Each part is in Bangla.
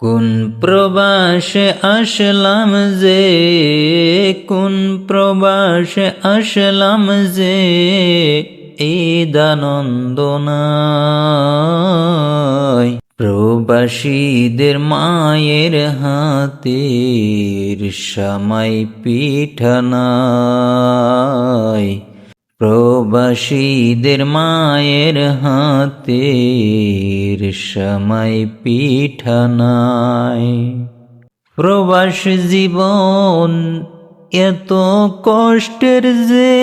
কোন প্রবাসে আসলাম যে, কোন প্রবাসে আসলাম যে, ঈদ আনন্দ নাই। প্রবাসীদের মায়ের হাতের সামাই পিঠা নাই। প্রবাসীদের মায়ের হাতের সামাই পিঠা নাই। প্রবাস জীবন এত কষ্টের যে,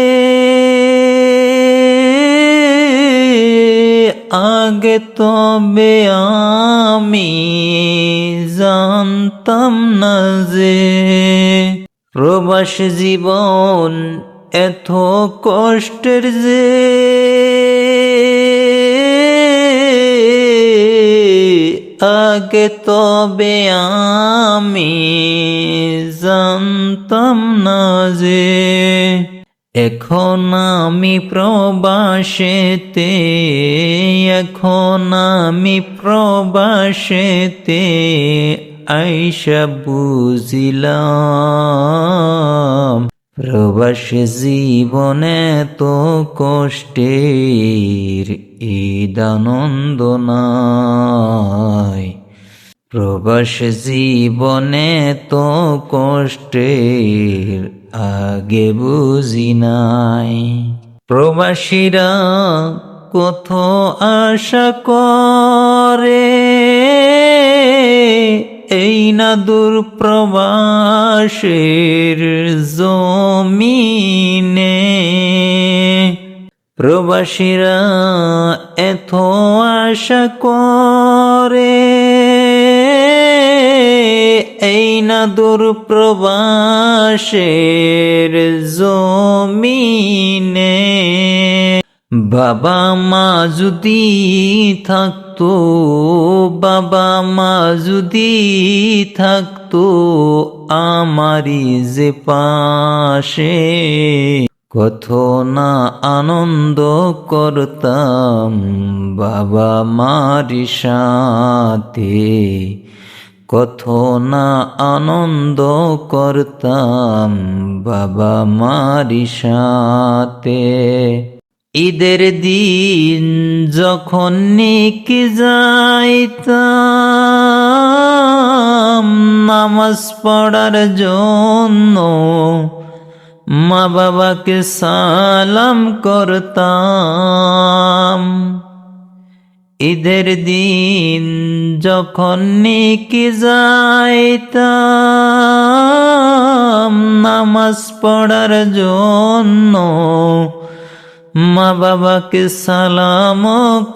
আগে তবে আমি জানতাম না যে, প্রবাস জীবন এত কষ্টের যে, আগে তবে আমি জানতাম না যে। এখন আমি প্রবাসেতে, এখন আমি প্রবাসেতে আইসা বুঝিলাম, প্রবাস জীবনে তো কষ্টের ঈদ আনন্দ নাই। প্রবাস জীবনে তো কষ্টের আগে বুঝি নাই। প্রবাসীরা কত আশা করে, এই না দূর প্রবাসের জমিনে। প্রবাসীরা এত আশা করে, এই না দূর প্রবাসের জমিনে। বাবা মা যদি থাকতো, বাবা মা যদি থাকতো আমারি যে পাশে, কত না আনন্দ করতাম বাবা মার সাথে, কত না আনন্দ করতাম বাবা মার সাথে। ঈদের দিন যখন নিকে যাইতাম নামাজ পড়ার জন্য, মা বাবাকে সালাম করতাম। ঈদের দিন যখন নিকে যাইতাম নামাজ পড়ার জন্য, মা বাবাকে সালাম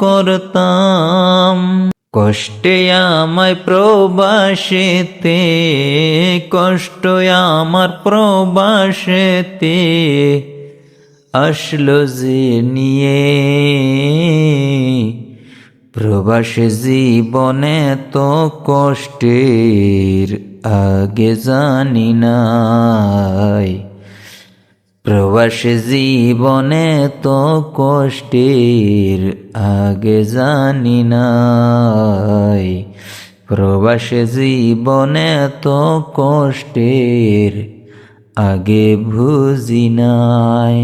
করতাম। কষ্টে আমায় প্রবাসেতে, কষ্ট আমার প্রবাসেতে আসলো যে নিয়ে। প্রবাস জীবনে তো কষ্টের আগে জানি নাই। প্রবাস জীবনে তো কষ্টের আগে জানি নাই। প্রবাস জীবনে তো কষ্টের আগে বুঝি নাই।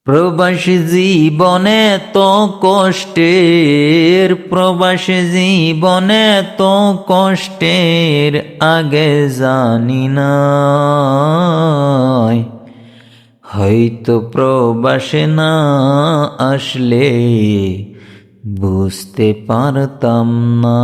প্রবাস জীবনে তো কষ্টের, প্রবাস জীবনে তো কষ্টের আগে জানি নাই। হয়তো প্রবাসে না আসলে বুঝতে পারতাম না।